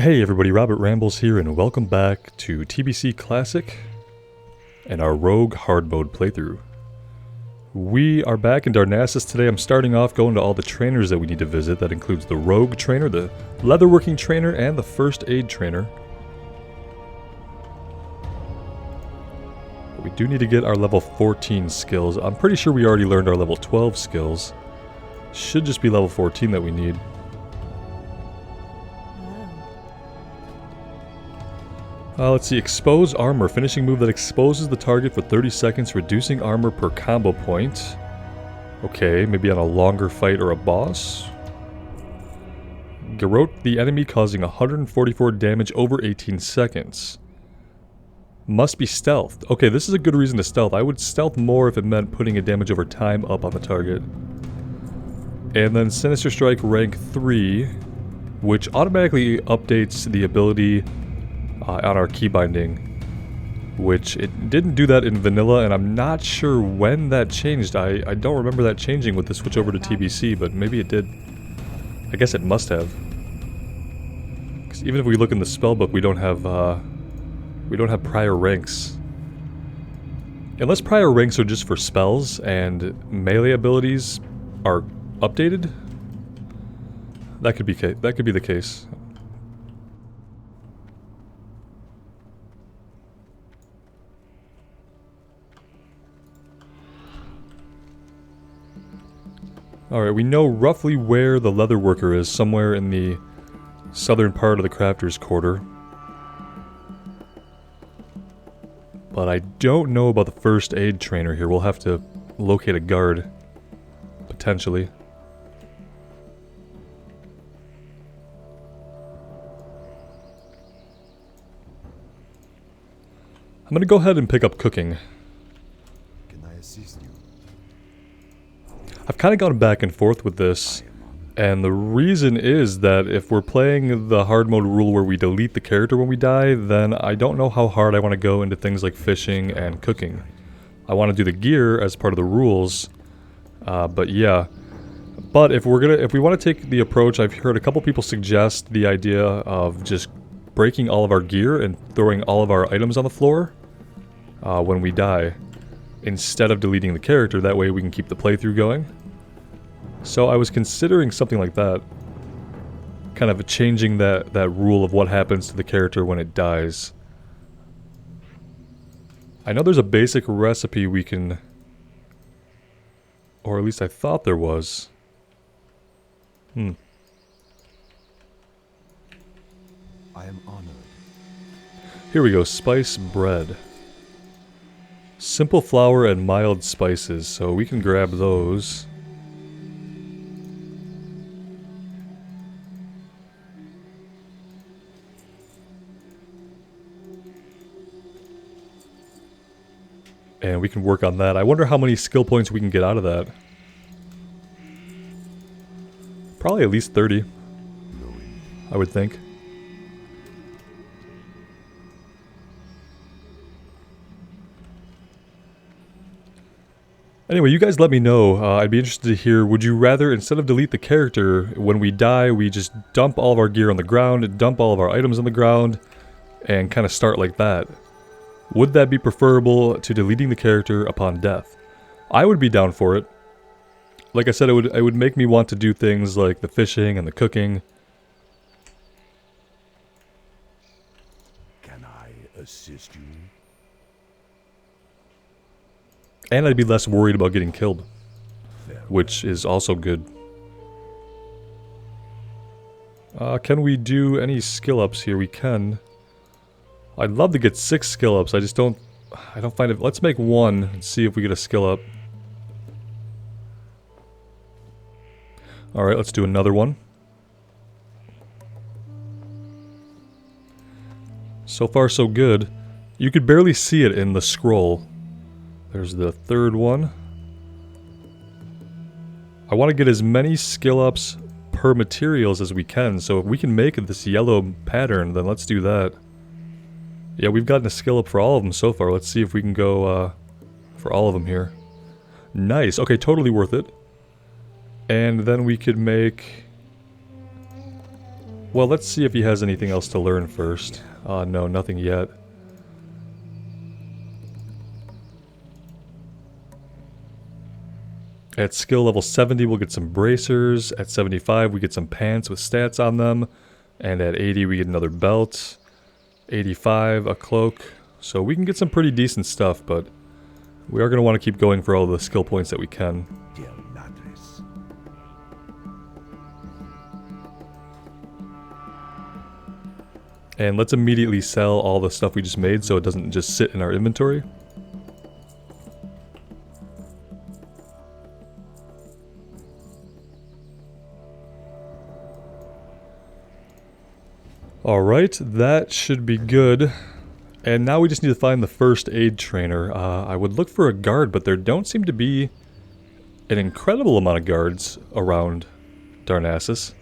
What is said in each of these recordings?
Hey everybody, Robert Rambles here, and welcome back to TBC Classic and our Rogue Hardmode playthrough. We are back in Darnassus today. I'm starting off going to all the trainers that we need to visit. That includes the Rogue trainer, the Leatherworking trainer, and the First Aid trainer. But we do need to get our level 14 skills. I'm pretty sure we already learned our level 12 skills. Should just be level 14 that we need. Let's see, expose armor, finishing move that exposes the target for 30 seconds, reducing armor per combo point. Okay, maybe on a longer fight or a boss. Garrote the enemy, causing 144 damage over 18 seconds. Must be stealthed. Okay, this is a good reason to stealth. I would stealth more if it meant putting a damage over time up on the target. And then Sinister Strike rank 3, which automatically updates the ability on our key binding, which it didn't do that in vanilla, and I'm not sure when that changed. I don't remember that changing with the switch over to TBC, but maybe it did. I guess it must have, because even if we look in the spellbook, we don't have prior ranks, unless prior ranks are just for spells and melee abilities are updated. That could be the case. Alright, we know roughly where the Leatherworker is, somewhere in the southern part of the Crafter's Quarter. But I don't know about the First Aid trainer here. We'll have to locate a guard, potentially. I'm gonna go ahead and pick up cooking. Can I assist you? I've kind of gone back and forth with this, and the reason is that if we're playing the hard mode rule where we delete the character when we die, then I don't know how hard I want to go into things like fishing and cooking. I want to do the gear as part of the rules, but yeah. But if we want to take the approach, I've heard a couple people suggest the idea of just breaking all of our gear and throwing all of our items on the floor when we die, instead of deleting the character. That way we can keep the playthrough going. So I was considering something like that. Kind of changing that rule of what happens to the character when it dies. I know there's a basic recipe we can... Or at least I thought there was. I am honored. Here we go, spice bread. Simple flour and mild spices, so we can grab those. And we can work on that. I wonder how many skill points we can get out of that. Probably at least 30, I would think. Anyway, you guys let me know. I'd be interested to hear, would you rather, instead of delete the character, when we die, we just dump all of our gear on the ground, dump all of our items on the ground, and kind of start like that? Would that be preferable to deleting the character upon death? I would be down for it. Like I said, it would make me want to do things like the fishing and the cooking. Can I assist you? And I'd be less worried about getting killed, which is also good. Can we do any skill ups here? We can. I'd love to get 6 skill ups. I don't find it. Let's make 1 and see if we get a skill up. Alright, let's do another one. So far so good. You could barely see it in the scroll. There's the third one. I want to get as many skill ups per materials as we can, so if we can make this yellow pattern, then let's do that. Yeah, we've gotten a skill up for all of them so far. Let's see if we can go for all of them here. Nice. Okay, totally worth it. And then we could make Well, let's see if he has anything else to learn first. No, nothing yet. At skill level 70, we'll get some bracers. At 75, we get some pants with stats on them. And at 80, we get another belt. 85, a cloak. So we can get some pretty decent stuff, but we are going to want to keep going for all the skill points that we can. And let's immediately sell all the stuff we just made so it doesn't just sit in our inventory. Alright, that should be good. And now we just need to find the first aid trainer. I would look for a guard, but there don't seem to be an incredible amount of guards around Darnassus.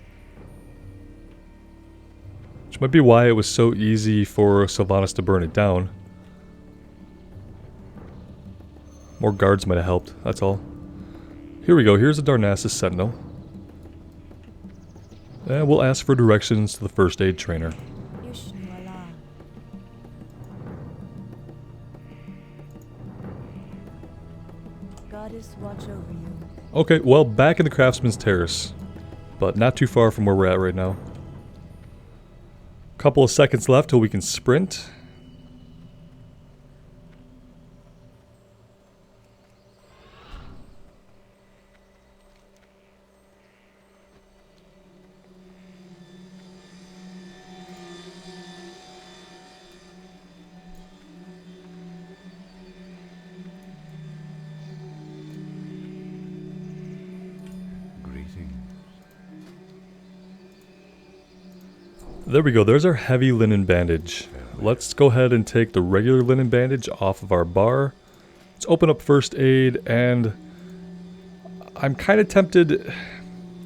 Which might be why it was so easy for Sylvanas to burn it down. More guards might have helped, that's all. Here we go, here's a Darnassus Sentinel. And we'll ask for directions to the first aid trainer. Watch over you. Okay, well, back in the Craftsman's Terrace. But not too far from where we're at right now. Couple of seconds left till we can sprint. There we go, there's our heavy linen bandage. Let's go ahead and take the regular linen bandage off of our bar. Let's open up first aid, and I'm kind of tempted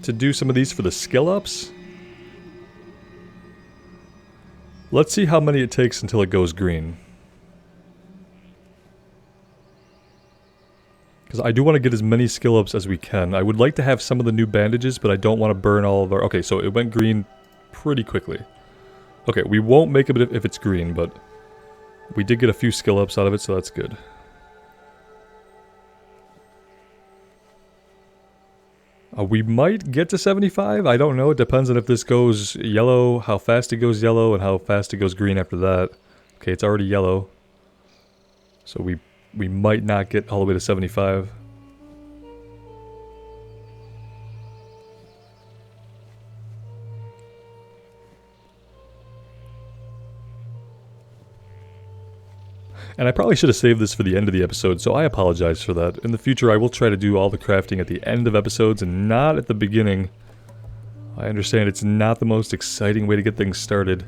to do some of these for the skill ups. Let's see how many it takes until it goes green. Because I do want to get as many skill ups as we can. I would like to have some of the new bandages, but I don't want to burn all of our... Okay, so it went green pretty quickly. Okay, we won't make it if it's green, but we did get a few skill ups out of it, so that's good. We might get to 75, I don't know. It depends on if this goes yellow, how fast it goes yellow, and how fast it goes green after that. Okay, it's already yellow. So we might not get all the way to 75. And I probably should have saved this for the end of the episode, so I apologize for that. In the future, I will try to do all the crafting at the end of episodes and not at the beginning. I understand it's not the most exciting way to get things started.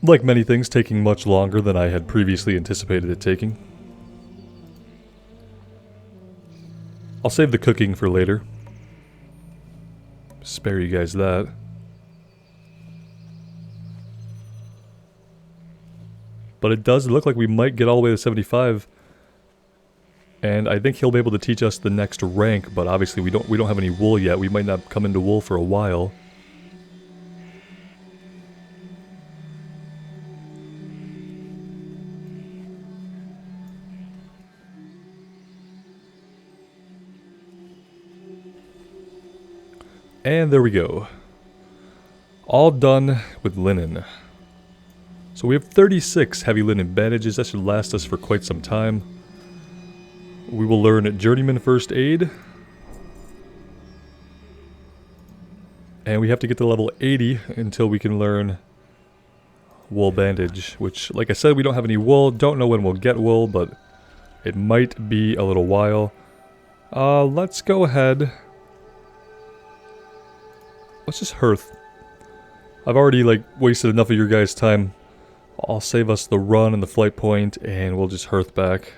Like many things, taking much longer than I had previously anticipated it taking. I'll save the cooking for later. Spare you guys that. But it does look like we might get all the way to 75. And I think he'll be able to teach us the next rank, but obviously we don't have any wool yet. We might not come into wool for a while. And there we go. All done with linen. So we have 36 heavy linen bandages. That should last us for quite some time. We will learn Journeyman First Aid. And we have to get to level 80 until we can learn Wool Bandage. Which, like I said, we don't have any wool. Don't know when we'll get wool, but it might be a little while. Let's go ahead... Let's just hearth. I've already, like, wasted enough of your guys' time. I'll save us the run and the flight point, and we'll just hearth back.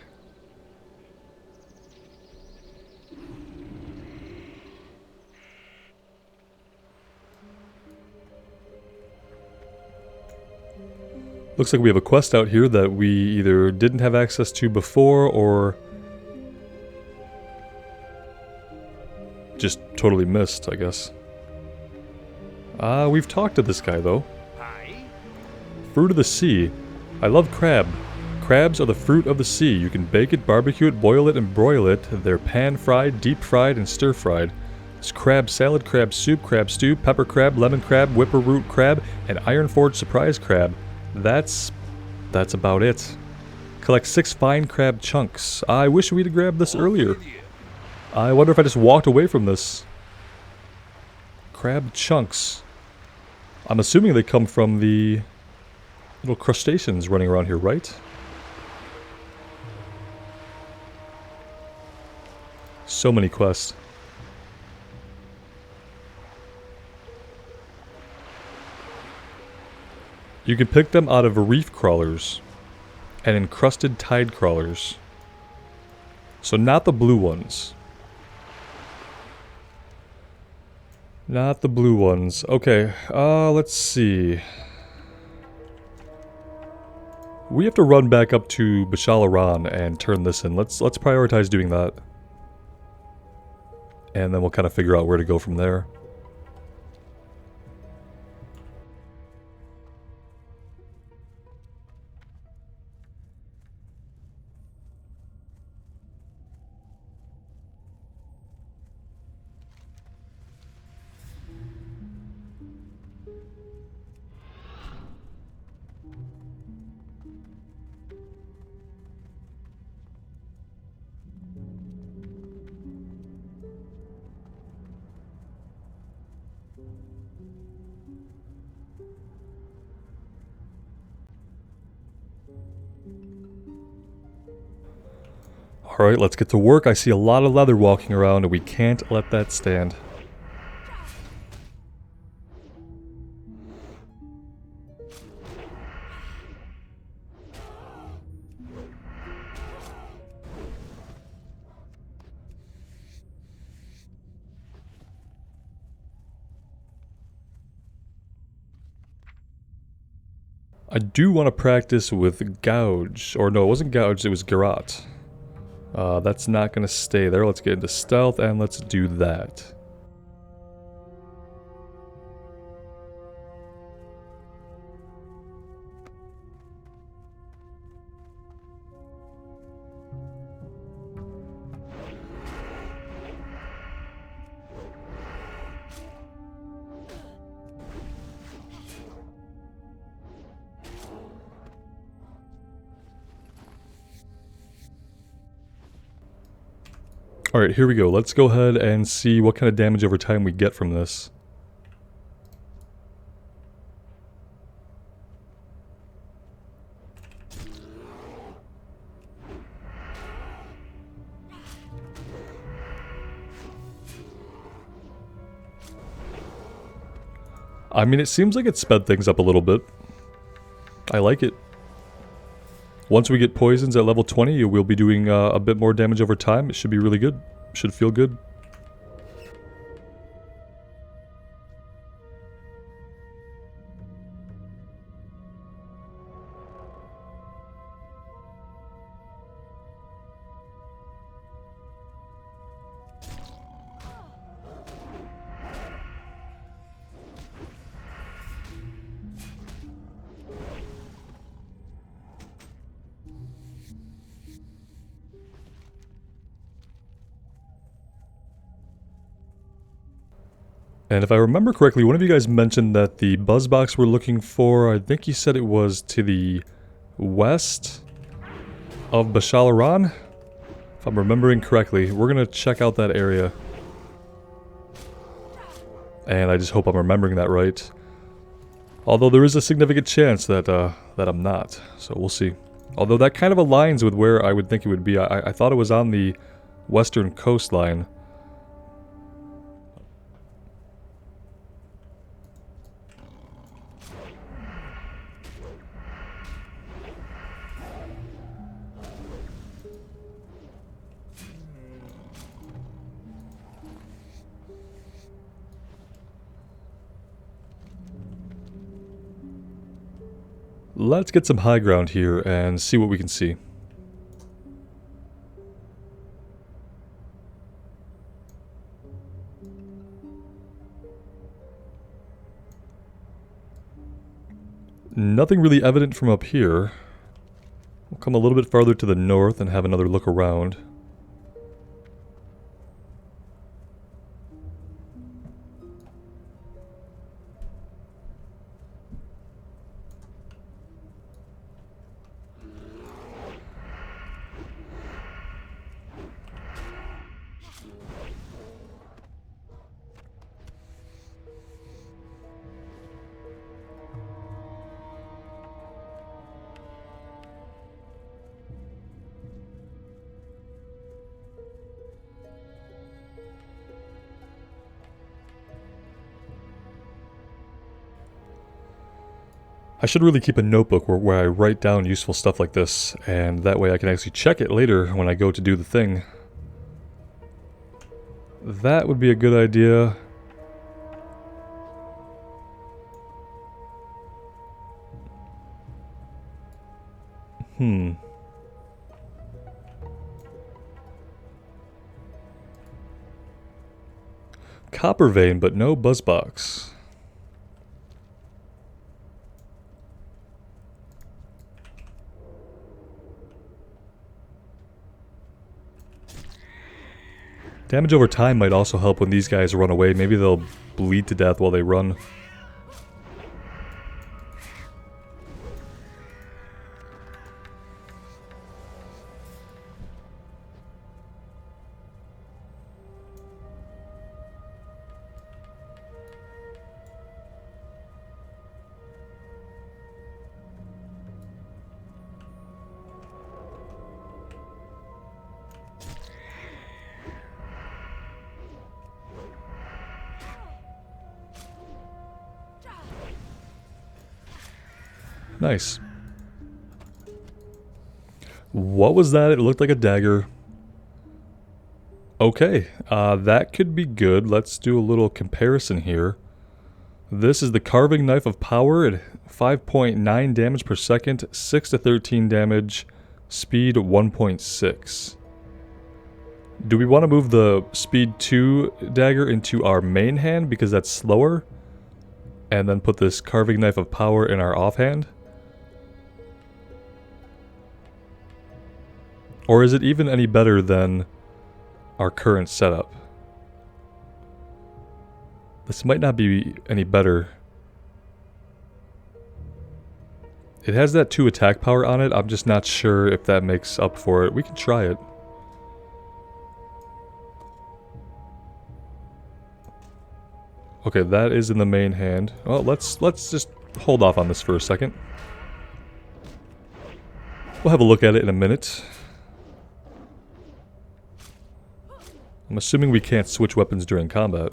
Looks like we have a quest out here that we either didn't have access to before or just totally missed, I guess. We've talked to this guy though. Fruit of the sea. I love crab. Crabs are the fruit of the sea. You can bake it, barbecue it, boil it, and broil it. They're pan-fried, deep-fried, and stir-fried. It's crab salad, crab soup, crab stew, pepper crab, lemon crab, whipper-root crab, and iron-forged surprise crab. That's about it. Collect 6 fine crab chunks. I wish we'd grabbed this earlier. I wonder if I just walked away from this. Crab chunks. I'm assuming they come from the little crustaceans running around here, right? So many quests. You can pick them out of reef crawlers and encrusted tide crawlers. So not the blue ones. Not the blue ones. Okay, let's see. We have to run back up to Bashalaran and turn this in. Let's prioritize doing that. And then we'll kind of figure out where to go from there. Alright, let's get to work. I see a lot of leather walking around and we can't let that stand. I do want to practice with Gouge. Or no, it wasn't Gouge, it was Garrote. That's not going to stay there. Let's get into stealth and let's do that. Alright, here we go. Let's go ahead and see what kind of damage over time we get from this. I mean, it seems like it sped things up a little bit. I like it. Once we get poisons at level 20, we'll be doing a bit more damage over time. It should be really good. Should feel good. And if I remember correctly, one of you guys mentioned that the buzz box we're looking for, I think he said it was to the west of Bashalaran. If I'm remembering correctly, we're going to check out that area. And I just hope I'm remembering that right. Although there is a significant chance that that I'm not, so we'll see. Although that kind of aligns with where I would think it would be. I thought it was on the western coastline. Let's get some high ground here and see what we can see. Nothing really evident from up here. We'll come a little bit farther to the north and have another look around. I should really keep a notebook where I write down useful stuff like this, and that way I can actually check it later when I go to do the thing. That would be a good idea. Copper vein, but no buzzbox. Damage over time might also help when these guys run away. Maybe they'll bleed to death while they run. Nice. What was that? It looked like a dagger. Okay, that could be good. Let's do a little comparison here. This is the Carving Knife of Power at 5.9 damage per second, 6 to 13 damage, speed 1.6. Do we want to move the speed 2 dagger into our main hand because that's slower? And then put this Carving Knife of Power in our offhand? Or is it even any better than our current setup? This might not be any better. It has that 2 attack power on it. I'm just not sure if that makes up for it. We can try it. Okay, that is in the main hand. Well, let's just hold off on this for a second. We'll have a look at it in a minute. I'm assuming we can't switch weapons during combat.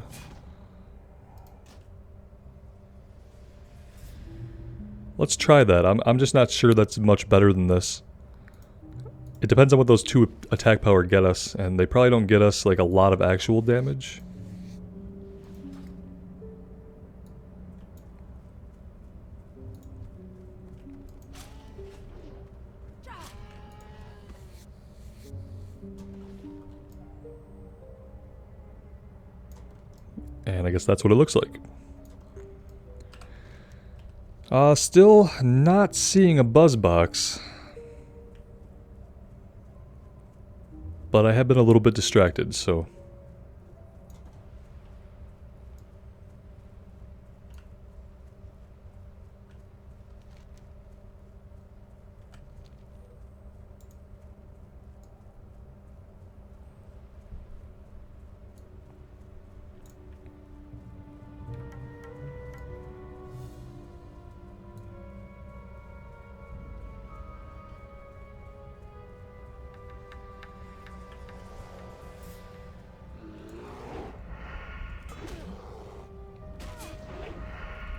Let's try that. I'm just not sure that's much better than this. It depends on what those 2 attack power get us, and they probably don't get us like a lot of actual damage. And I guess that's what it looks like. Still not seeing a buzz box. But I have been a little bit distracted, so...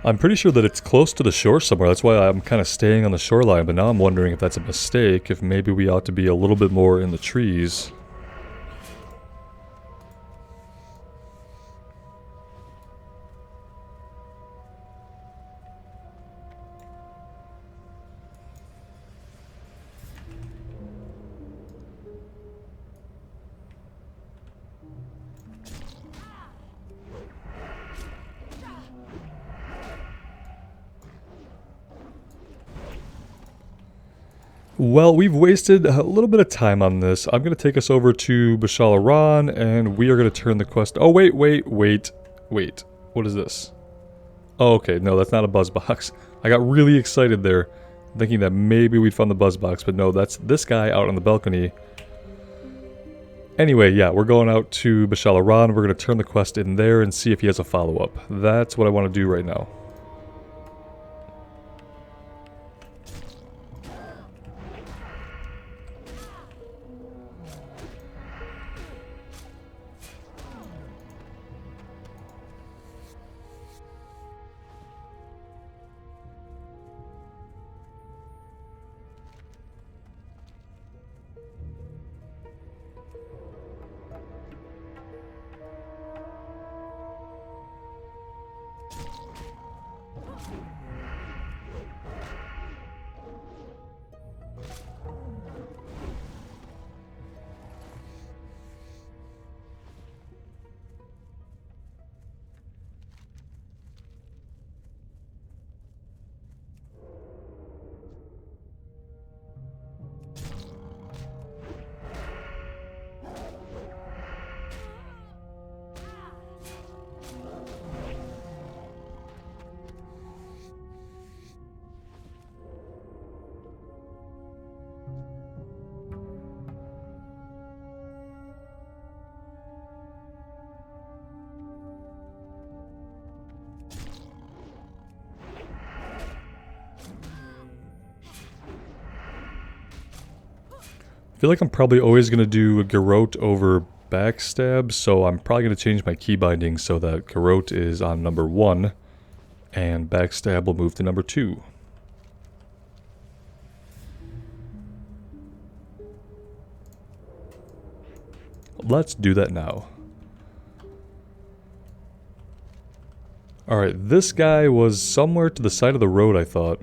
I'm pretty sure that it's close to the shore somewhere, that's why I'm kind of staying on the shoreline, but now I'm wondering if that's a mistake, if maybe we ought to be a little bit more in the trees. Well, we've wasted a little bit of time on this. I'm going to take us over to Bashal Iran, and we are going to turn the quest... Oh, wait. What is this? Oh, okay. No, that's not a buzz box. I got really excited there, thinking that maybe we'd found the buzz box, but no, that's this guy out on the balcony. Anyway, yeah, we're going out to Bashal Iran. We're going to turn the quest in there and see if he has a follow-up. That's what I want to do right now. I feel like I'm probably always going to do a Garrote over Backstab, so I'm probably going to change my key binding so that Garrote is on number 1, and Backstab will move to number 2. Let's do that now. Alright, this guy was somewhere to the side of the road, I thought.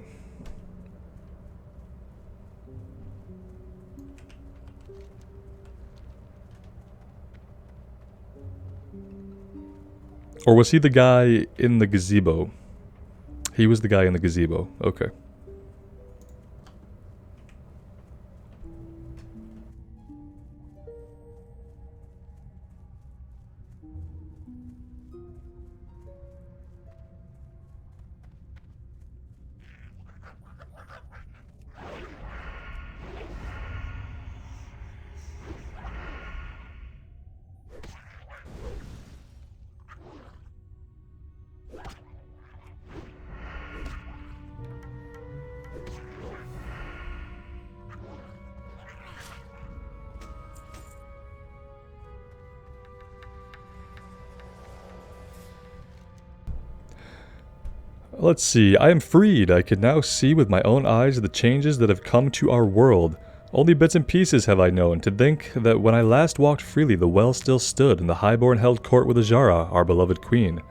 Or was he the guy in the gazebo? He was the guy in the gazebo. Okay. Let's see, I am freed. I can now see with my own eyes the changes that have come to our world. Only bits and pieces have I known. To think that when I last walked freely, the well still stood, and the highborn held court with Ajara, our beloved queen.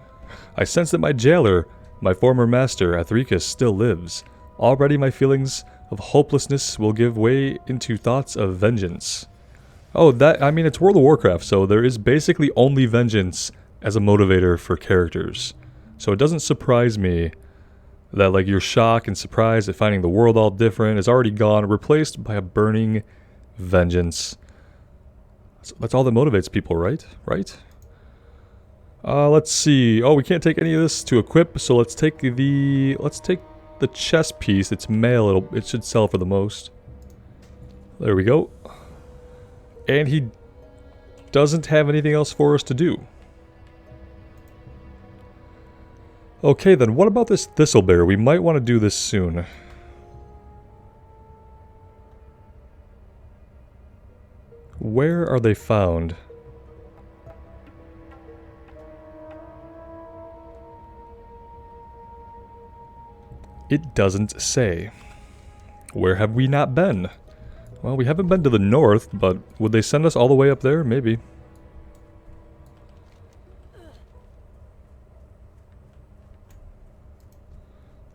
I sense that my jailer, my former master, Athricus, still lives. Already my feelings of hopelessness will give way into thoughts of vengeance. Oh, I mean, it's World of Warcraft, so there is basically only vengeance as a motivator for characters. So it doesn't surprise me that, like, your shock and surprise at finding the world all different is already gone, replaced by a burning vengeance. So that's all that motivates people, right? Right? Let's see. Oh, we can't take any of this to equip, so let's take the chest piece. It's mail. It should sell for the most. There we go. And he doesn't have anything else for us to do. Okay then, what about this Thistlebear? We might want to do this soon. Where are they found? It doesn't say. Where have we not been? Well, we haven't been to the north, but would they send us all the way up there? Maybe.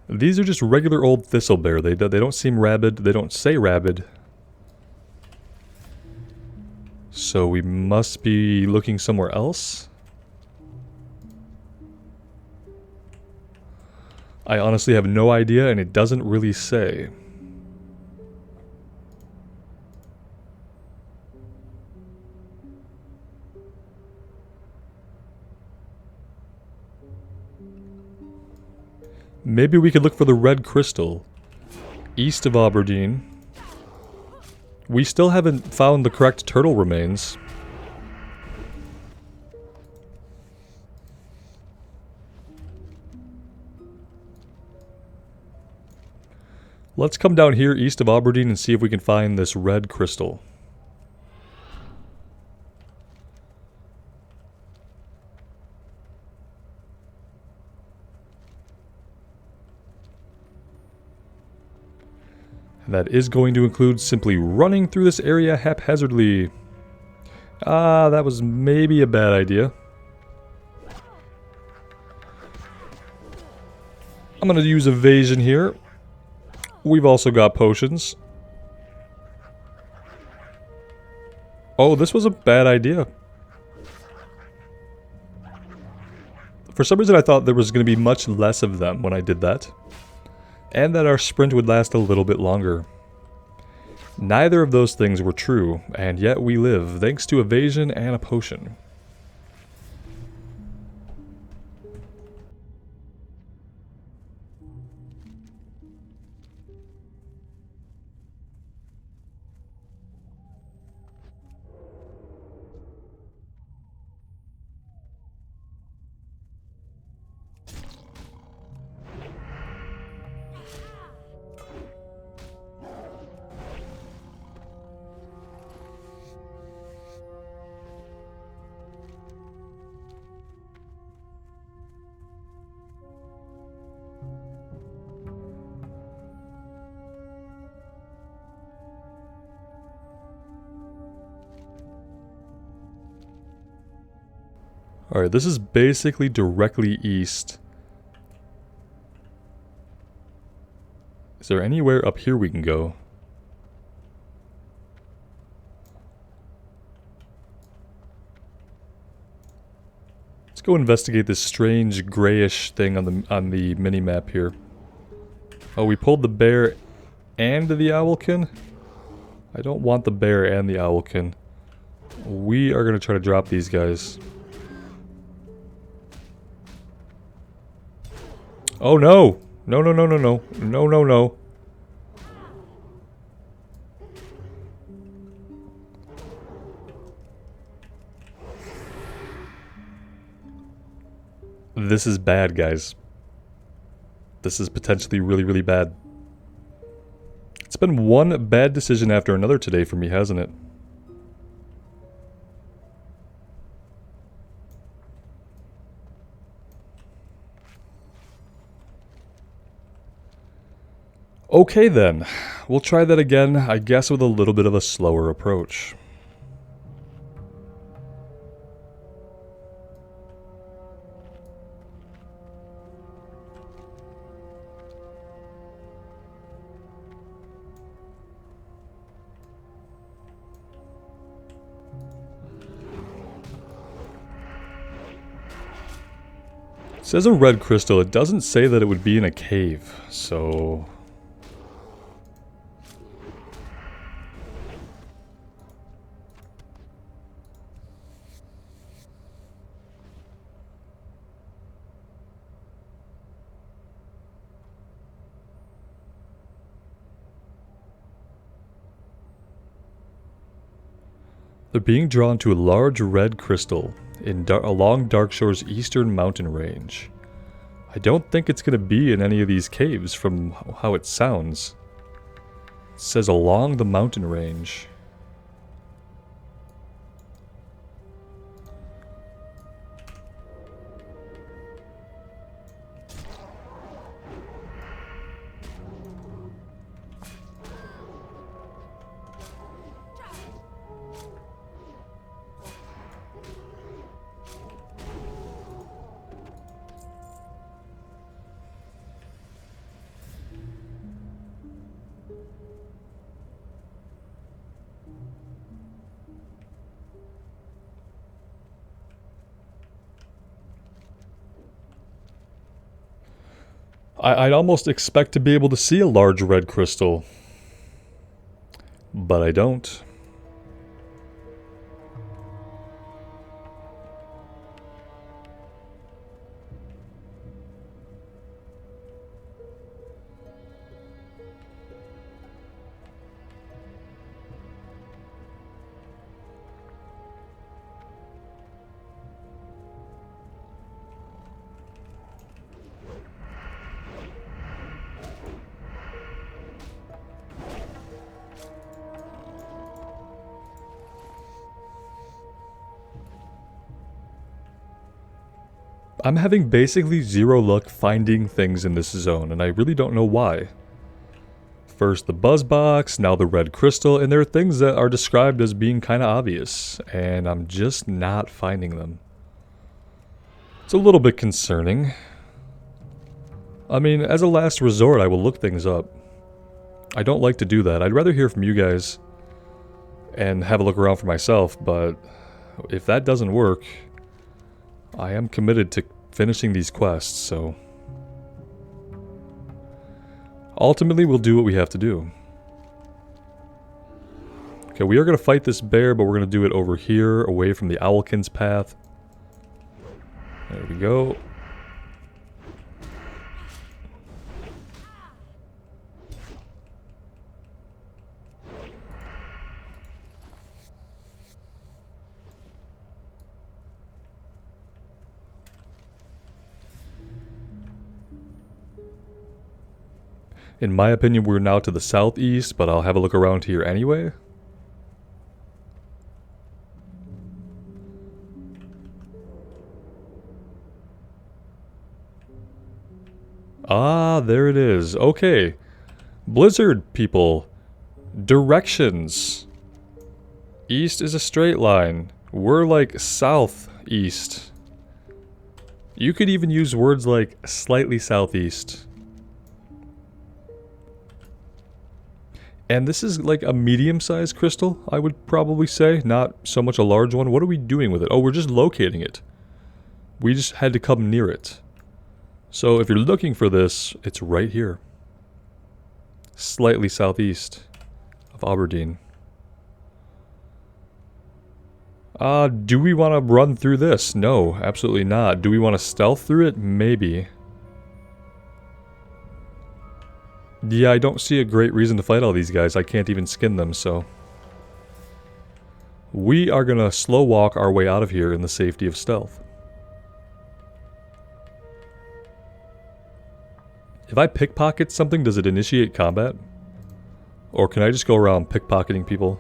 These are just regular old Thistlebear. They don't seem rabid. They don't say rabid. So we must be looking somewhere else? I honestly have no idea, and it doesn't really say. Maybe we could look for the red crystal. East of Aberdeen. We still haven't found the correct turtle remains. Let's come down here east of Aberdeen and see if we can find this red crystal. And that is going to include simply running through this area haphazardly. Ah, that was maybe a bad idea. I'm going to use evasion here. We've also got potions. Oh, this was a bad idea. For some reason I thought there was going to be much less of them when I did that. And that our sprint would last a little bit longer. Neither of those things were true, and yet we live thanks to evasion and a potion. Alright, this is basically directly east. Is there anywhere up here we can go? Let's go investigate this strange grayish thing on the mini-map here. Oh, we pulled the bear and the owlkin? I don't want the bear and the owlkin. We are going to try to drop these guys. Oh no! No, no, no, no, no. No, no, no. This is bad, guys. This is potentially really, really bad. It's been one bad decision after another today for me, hasn't it? Okay then, we'll try that again, I guess with a little bit of a slower approach. It says a red crystal, it doesn't say that it would be in a cave, so... They're being drawn to a large red crystal along Darkshore's eastern mountain range. I don't think it's going to be in any of these caves from how it sounds. It says along the mountain range. I'd almost expect to be able to see a large red crystal. But I don't. I'm having basically zero luck finding things in this zone, and I really don't know why. First the buzz box, now the red crystal, and there are things that are described as being kind of obvious, and I'm just not finding them. It's a little bit concerning. I mean, as a last resort, I will look things up. I don't like to do that. I'd rather hear from you guys and have a look around for myself, but if that doesn't work, I am committed to finishing these quests, so ultimately we'll do what we have to do. Okay, we are going to fight this bear, but we're going to do it over here, away from the Owlkin's path. There we go. In my opinion, we're now to the southeast, but I'll have a look around here anyway. Ah, there it is. Okay. Blizzard people. Directions. East is a straight line. We're like southeast. You could even use words like slightly southeast. And this is like a medium-sized crystal, I would probably say. Not so much a large one. What are we doing with it? Oh, we're just locating it. We just had to come near it. So if you're looking for this, it's right here. Slightly southeast of Aberdeen. Do we want to run through this? No, absolutely not. Do we want to stealth through it? Maybe. Yeah, I don't see a great reason to fight all these guys. I can't even skin them, so we are gonna slow walk our way out of here in the safety of stealth. If I pickpocket something, does it initiate combat? Or can I just go around pickpocketing people?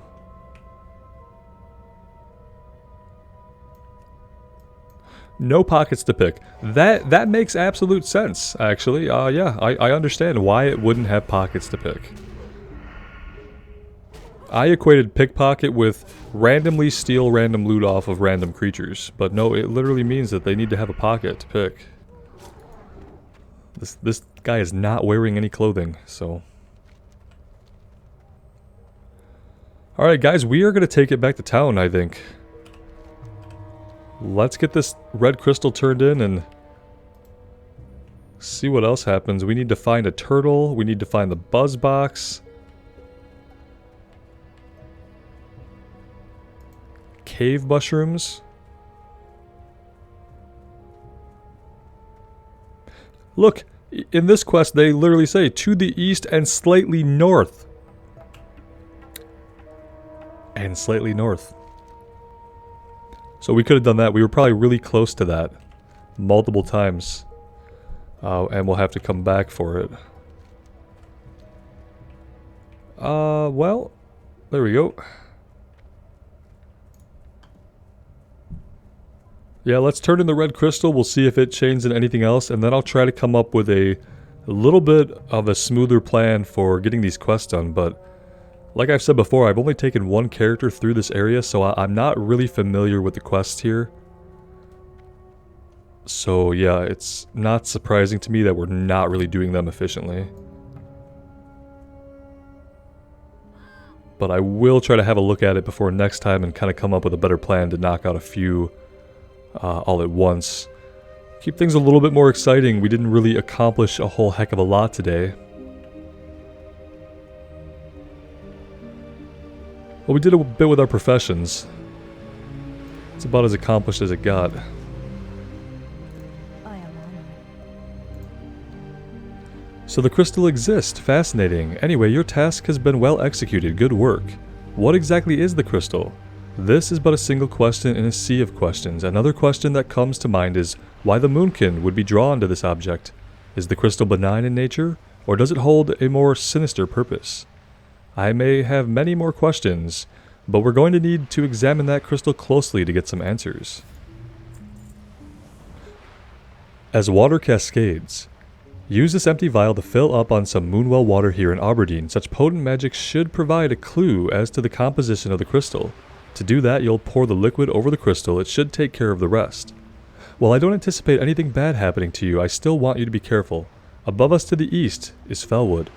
No pockets to pick. That makes absolute sense, actually. Yeah, I understand why it wouldn't have pockets to pick. I equated pickpocket with randomly steal random loot off of random creatures. But no, it literally means that they need to have a pocket to pick. This guy is not wearing any clothing, so... Alright guys, we are going to take it back to town, I think. Let's get this red crystal turned in and see what else happens. We need to find a turtle. We need to find the buzz box. Cave mushrooms. Look, in this quest they literally say to the east and slightly north. And slightly north. So we could have done that. We were probably really close to that multiple times. And we'll have to come back for it. Well, there we go. Yeah, let's turn in the red crystal. We'll see if it changes in anything else. And then I'll try to come up with a little bit of a smoother plan for getting these quests done. But like I've said before, I've only taken one character through this area, so I'm not really familiar with the quests here. So yeah, it's not surprising to me that we're not really doing them efficiently. But I will try to have a look at it before next time and kind of come up with a better plan to knock out a few all at once. Keep things a little bit more exciting. We didn't really accomplish a whole heck of a lot today. Well, we did a bit with our professions. It's about as accomplished as it got. So the crystal exists. Fascinating. Anyway, your task has been well executed. Good work. What exactly is the crystal? This is but a single question in a sea of questions. Another question that comes to mind is why the Moonkin would be drawn to this object. Is the crystal benign in nature, or does it hold a more sinister purpose? I may have many more questions, but we're going to need to examine that crystal closely to get some answers. As water cascades, use this empty vial to fill up on some Moonwell water here in Aberdeen. Such potent magic should provide a clue as to the composition of the crystal. To do that, you'll pour the liquid over the crystal. It should take care of the rest. While I don't anticipate anything bad happening to you, I still want you to be careful. Above us to the east is Felwood.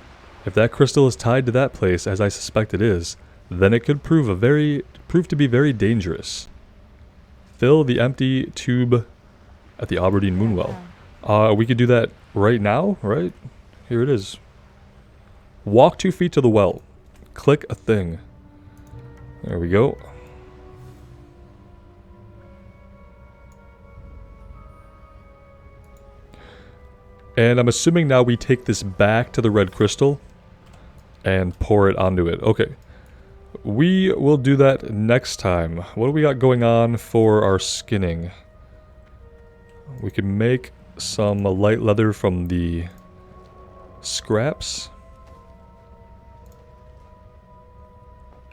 If that crystal is tied to that place, as I suspect it is, then it could prove to be very dangerous. Fill the empty tube at the Aberdeen Moonwell. We could do that right now, right? Here it is. Walk 2 feet to the well. Click a thing. There we go. And I'm assuming now we take this back to the red crystal and pour it onto it. Okay. We will do that next time. What do we got going on for our skinning? We can make some light leather from the scraps.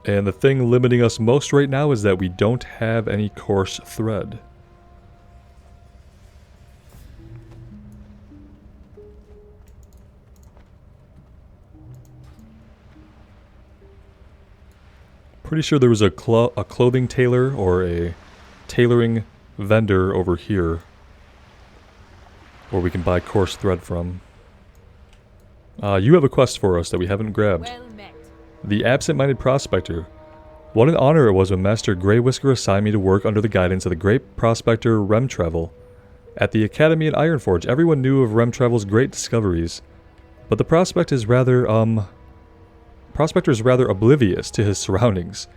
And the thing limiting us most right now is that we don't have any coarse thread. Pretty sure there was a clothing tailor or a tailoring vendor over here where we can buy coarse thread from. You have a quest for us that we haven't grabbed. Well met. The Absent-Minded Prospector. What an honor it was when Master Grey Whisker assigned me to work under the guidance of the great prospector Remtravel. At the Academy at Ironforge, everyone knew of Remtravel's great discoveries, but the prospector is rather oblivious to his surroundings.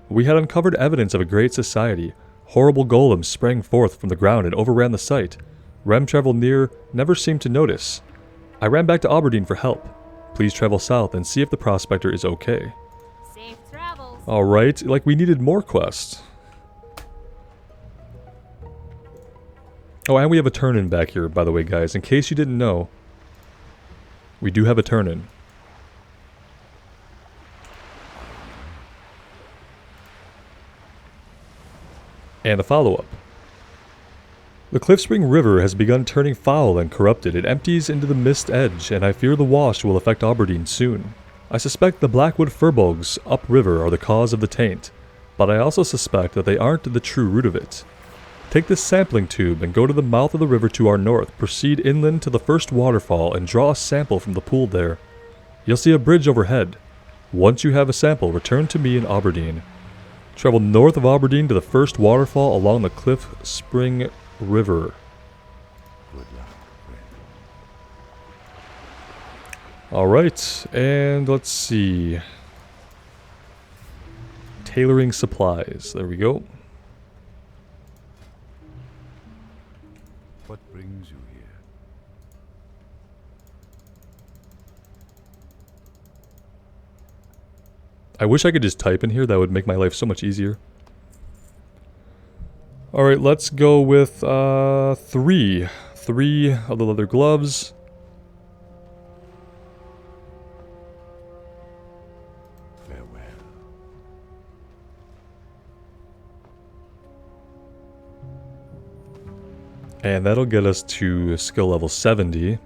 We had uncovered evidence of a great society. Horrible golems sprang forth from the ground and overran the site. Remtravel never seemed to notice. I ran back to Aberdeen for help. Please travel south and see if the prospector is okay. Safe travels. Alright, like we needed more quests. Oh, and we have a turn-in back here, by the way, guys. In case you didn't know, we do have a turn-in. And a follow-up. The Cliffspring River has begun turning foul and corrupted. It empties into the mist edge, and I fear the wash will affect Aberdeen soon. I suspect the Blackwood Furbolgs upriver are the cause of the taint, but I also suspect that they aren't the true root of it. Take this sampling tube and go to the mouth of the river to our north. Proceed inland to the first waterfall and draw a sample from the pool there. You'll see a bridge overhead. Once you have a sample, return to me in Aberdeen. Travel north of Aberdeen to the first waterfall along the Cliffspring River. Good luck, friend. Alright, and let's see. Tailoring supplies. There we go. What brings you here? I wish I could just type in here. That would make my life so much easier. Alright, let's go with 3. 3 of the leather gloves. Farewell. And that'll get us to skill level 70.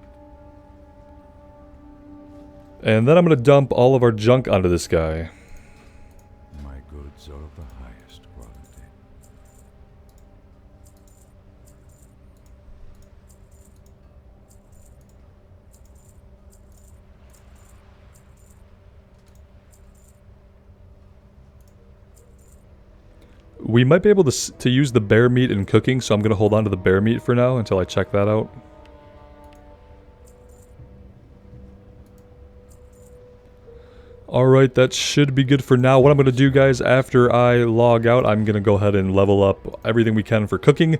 And then I'm going to dump all of our junk onto this guy. My goods are of the highest quality. We might be able to use the bear meat in cooking, so I'm going to hold on to the bear meat for now until I check that out. Alright, that should be good for now. What I'm going to do, guys, after I log out, I'm going to go ahead and level up everything we can for cooking.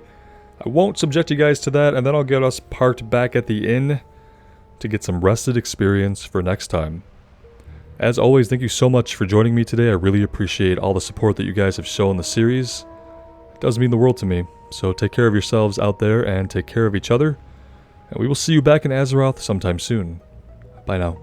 I won't subject you guys to that, and then I'll get us parked back at the inn to get some rested experience for next time. As always, thank you so much for joining me today. I really appreciate all the support that you guys have shown the series. It does mean the world to me. So take care of yourselves out there and take care of each other. And we will see you back in Azeroth sometime soon. Bye now.